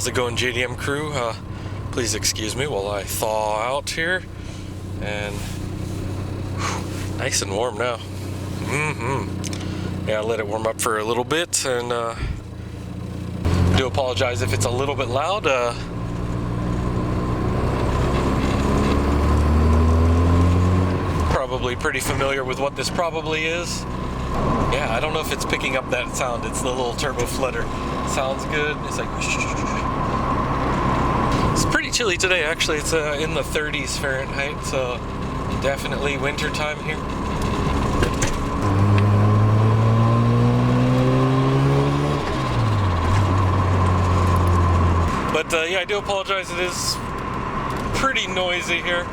How's it going, JDM crew? Please excuse me while I thaw out here. And whew, nice and warm now. Yeah, I let it warm up for a little bit, and do apologize if it's a little bit loud. Probably pretty familiar with what this probably is. Yeah, I don't know if it's picking up that sound. It's the little turbo flutter. Sounds good. It's like... It's pretty chilly today, actually. It's in the 30s Fahrenheit, so definitely winter time here. But yeah, I do apologize. It is pretty noisy here.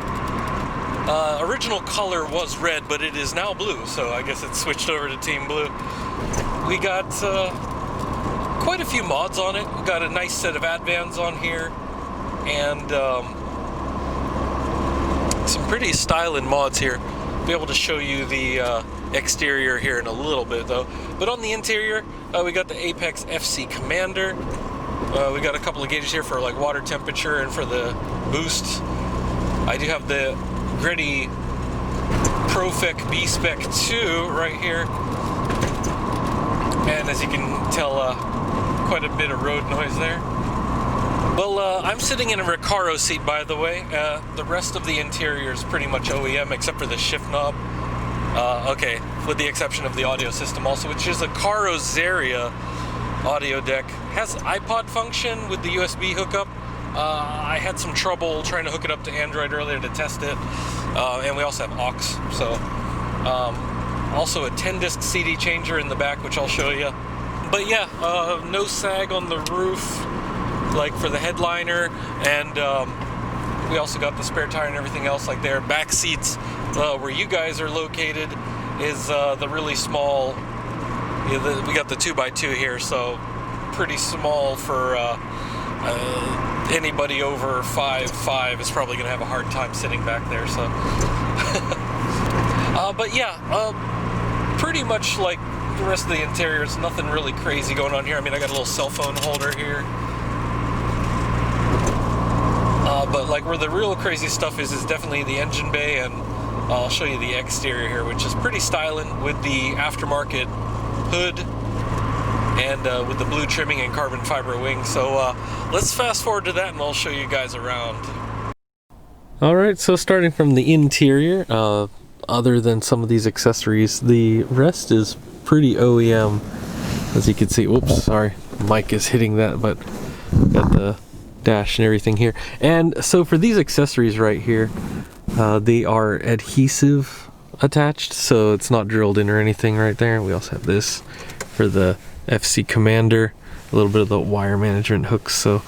Original color was red, but it is now blue, so I guess it's switched over to Team Blue. We got quite a few mods on it. We got a nice set of Advans on here, and some pretty styling mods here. I'll be able to show you the exterior here in a little bit, though. But on the interior, we got the Apex FC Commander. We got a couple of gauges here for like water temperature and for the boost. I do have the Gritty ProFec B-Spec 2 right here, and as you can tell, quite a bit of road noise there. Well, I'm sitting in a Recaro seat, by the way. The rest of the interior is pretty much OEM except for the shift knob. Okay, with the exception of the audio system also, which is a Carrozzeria audio deck. Has iPod function with the USB hookup. I had some trouble trying to hook it up to Android earlier to test it, and we also have aux, so also a 10-disc CD changer in the back, which I'll show you. But yeah, no sag on the roof like for the headliner, and we also got the spare tire and everything else like there. Back seats, where you guys are located, is the really small. We got the 2x2 here, so pretty small for anybody over 5'5" is probably going to have a hard time sitting back there. So, but yeah, pretty much like the rest of the interior. It's nothing really crazy going on here. I mean, I got a little cell phone holder here. But like where the real crazy stuff is definitely the engine bay, and I'll show you the exterior here, which is pretty styling with the aftermarket hood and with the blue trimming and carbon fiber wing. So let's fast forward to that and I'll show you guys around. Alright, so starting from the interior, other than some of these accessories, the rest is pretty OEM. As you can see, whoops, sorry, mic is hitting that, but got the dash and everything here. And so for these accessories right here, they are adhesive attached, so it's not drilled in or anything right there. We also have this for the FC Commander, a little bit of the wire management hooks, so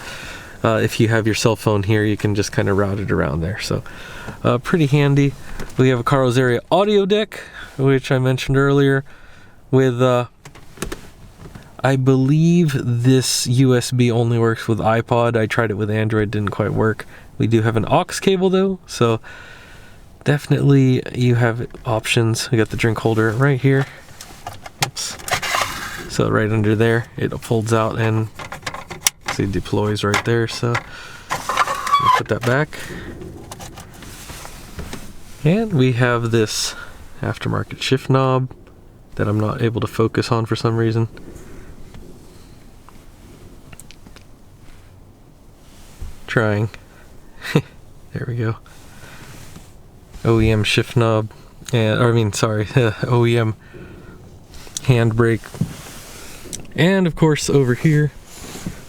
if you have your cell phone here, you can just kind of route it around there, so pretty handy. We have a Carrozzeria audio deck, which I mentioned earlier, with I believe this USB only works with iPod. I tried it with Android, didn't quite work. We do have an aux cable though, so definitely you have options. We got the drink holder right here. Oops. So right under there, it folds out and see deploys right there. So we'll put that back. And we have this aftermarket shift knob that I'm not able to focus on for some reason. Trying. There we go. OEM shift knob, and OEM handbrake. And of course over here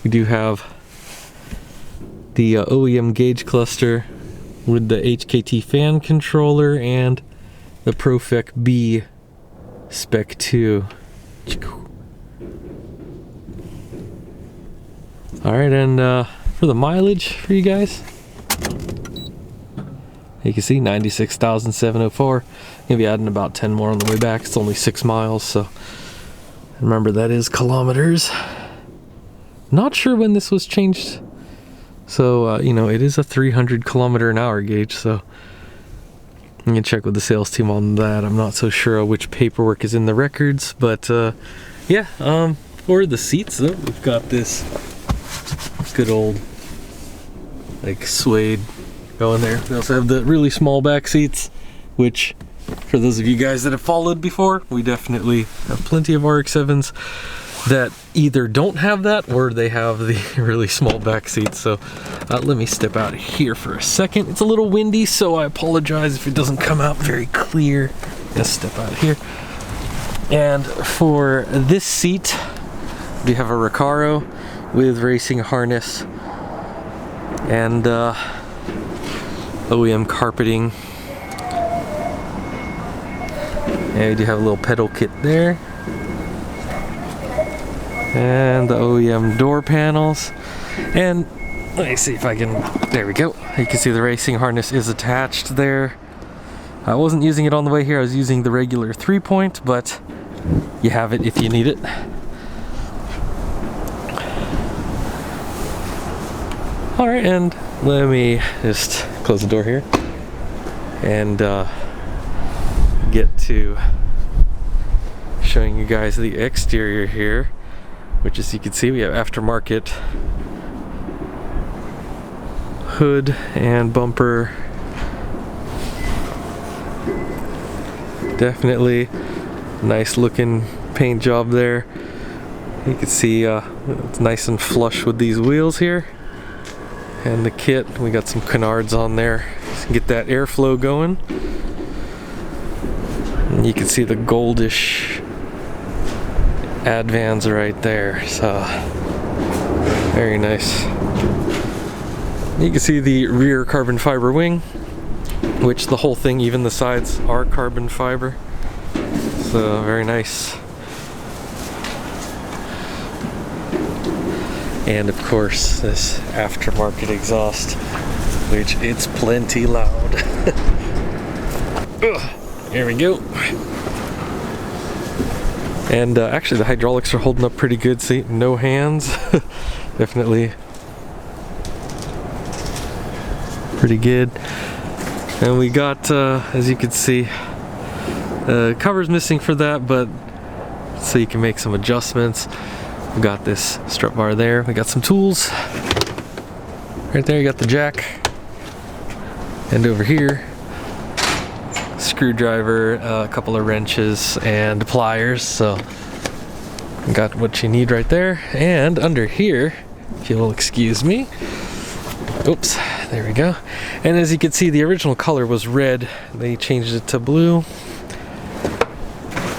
we do have the OEM gauge cluster with the HKT fan controller and the ProFec B Spec 2. Alright, and for the mileage for you guys, you can see 96,704. Gonna be adding about 10 more on the way back. It's only 6 miles, so remember that is kilometers. Not sure when this was changed, so you know, it is a 300 kilometer an hour gauge, so I'm gonna check with the sales team on that. I'm not so sure which paperwork is in the records, but yeah, for the seats though, we've got this good old like suede going there. We also have the really small back seats, which for those of you guys that have followed before, we definitely have plenty of RX-7s that either don't have that or they have the really small back seats. So let me step out here for a second. It's a little windy, so I apologize if it doesn't come out very clear. Let's step out here. And for this seat, we have a Recaro with racing harness and OEM carpeting. And we do have a little pedal kit there. And the OEM door panels. And let me see if I can, there we go. You can see the racing harness is attached there. I wasn't using it on the way here, I was using the regular 3-point, but you have it if you need it. Alright, and let me just close the door here and get to showing you guys the exterior here, which as you can see we have aftermarket hood and bumper. Definitely nice looking paint job there. You can see it's nice and flush with these wheels here. And the kit, we got some canards on there to get that airflow going. And you can see the goldish Advans right there, so very nice. You can see the rear carbon fiber wing, which the whole thing, even the sides, are carbon fiber. So very nice. And of course this aftermarket exhaust, which it's plenty loud. Here we go. And actually the hydraulics are holding up pretty good. See, no hands. Definitely pretty good. And we got, as you can see, covers missing for that, but so you can make some adjustments. We got this strut bar there. We got some tools. Right there, you got the jack. And over here, screwdriver, a couple of wrenches, and pliers. So, you got what you need right there. And under here, if you'll excuse me. Oops, there we go. And as you can see, the original color was red. They changed it to blue.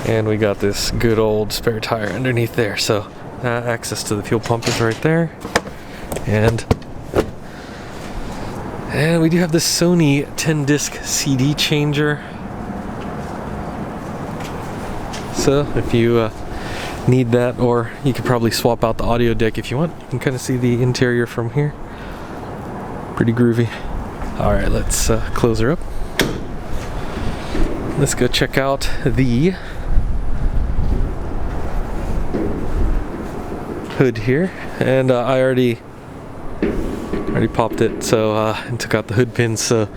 And we got this good old spare tire underneath there. So, access to the fuel pump is right there. And we do have this Sony 10-disc CD changer. So if you need that, or you could probably swap out the audio deck if you want. You can kind of see the interior from here. Pretty groovy. Alright, let's close her up. Let's go check out the hood here, and I already popped it, so and took out the hood pins, so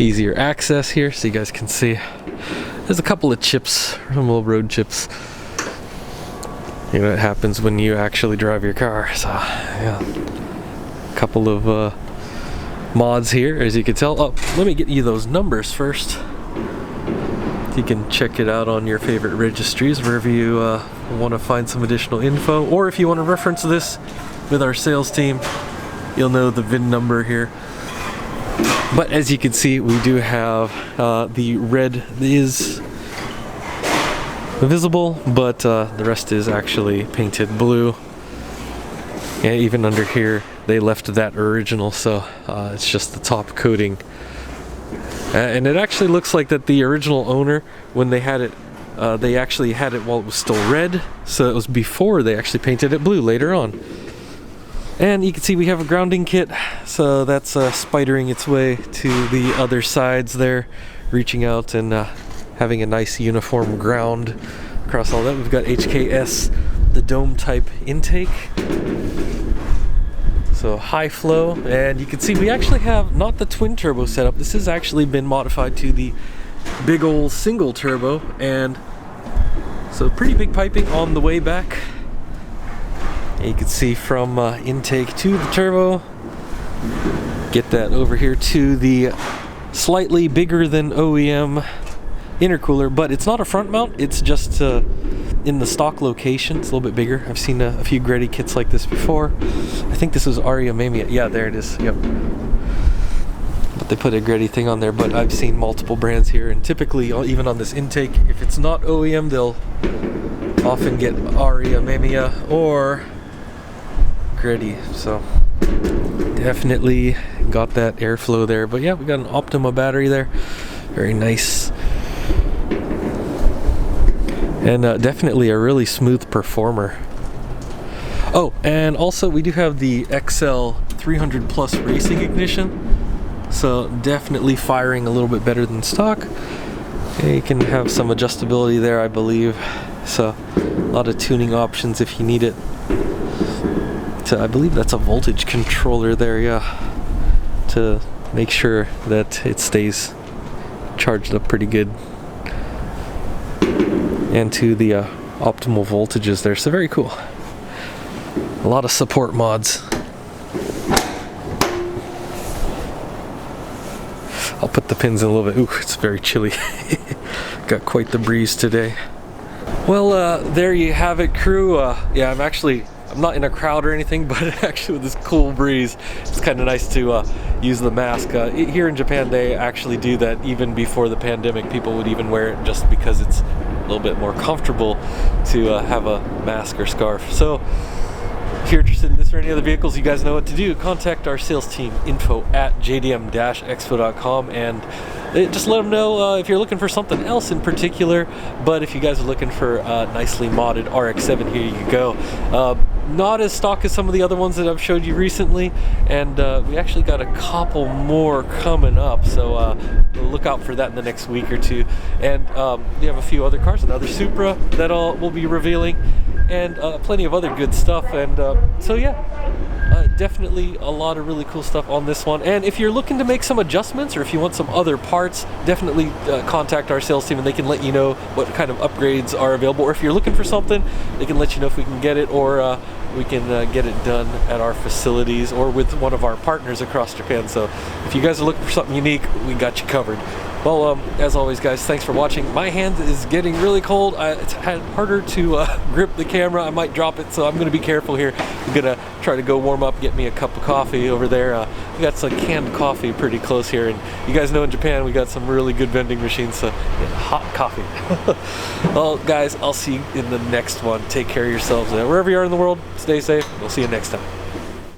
easier access here, so you guys can see. There's a couple of chips, some little road chips. You know, it happens when you actually drive your car. So yeah, a couple of mods here, as you can tell. Oh, let me get you those numbers first. You can check it out on your favorite registries wherever you want to find some additional info, or if you want to reference this with our sales team, you'll know the VIN number here. But as you can see, we do have the red is visible, but the rest is actually painted blue. And even under here, they left that original, so it's just the top coating. And it actually looks like that the original owner, when they had it, they actually had it while it was still red, so it was before they actually painted it blue later on. And you can see we have a grounding kit, so that's spidering its way to the other sides there, reaching out and having a nice uniform ground across all that. We've got HKS, the dome type intake. So high flow, and you can see we actually have not the twin turbo setup. This has actually been modified to the big old single turbo, and so pretty big piping on the way back. And you can see from intake to the turbo. Get that over here to the slightly bigger than OEM intercooler, but it's not a front mount, it's just in the stock location. It's a little bit bigger. I've seen a few Greddy kits like this before. I think this was Aria Mamia. Yeah, there it is. Yep. But they put a Greddy thing on there, but I've seen multiple brands here, and typically, even on this intake, if it's not OEM, they'll often get Aria Mamia or Greddy. So definitely got that airflow there. But yeah, we got an Optima battery there. Very nice. And definitely a really smooth performer. Oh, and also we do have the XL 300 Plus racing ignition. So definitely firing a little bit better than stock. And you can have some adjustability there, I believe. So a lot of tuning options if you need it. So I believe that's a voltage controller there, yeah, to make sure that it stays charged up pretty good. And to the optimal voltages there, so very cool. A lot of support mods. I'll put the pins in a little bit. Ooh, it's very chilly. Got quite the breeze today. Well, there you have it, crew. Yeah, I'm not in a crowd or anything, but actually with this cool breeze, it's kind of nice to use the mask. Here in Japan, they actually do that even before the pandemic. People would even wear it just because it's a little bit more comfortable to have a mask or scarf. So if you're interested in this or any other vehicles, you guys know what to do. Contact our sales team, info@jdm-expo.com, and just let them know if you're looking for something else in particular. But if you guys are looking for a nicely modded RX7, here you go. Not as stock as some of the other ones that I've showed you recently, and we actually got a couple more coming up, so look out for that in the next week or two. And we have a few other cars, another Supra that we'll be revealing, and plenty of other good stuff. And so yeah, definitely a lot of really cool stuff on this one. And if you're looking to make some adjustments, or if you want some other parts, definitely contact our sales team, and they can let you know what kind of upgrades are available. Or if you're looking for something, they can let you know if we can get it, or we can get it done at our facilities or with one of our partners across Japan. So if you guys are looking for something unique, we got you covered. Well, as always, guys, thanks for watching. My hand is getting really cold. It's harder to grip the camera. I might drop it, so I'm going to be careful here. I'm going to try to go warm up, get me a cup of coffee over there. We got some canned coffee pretty close here, and you guys know in Japan we got some really good vending machines, so yeah, hot coffee. Well, guys, I'll see you in the next one. Take care of yourselves. Wherever you are in the world, stay safe. We'll see you next time.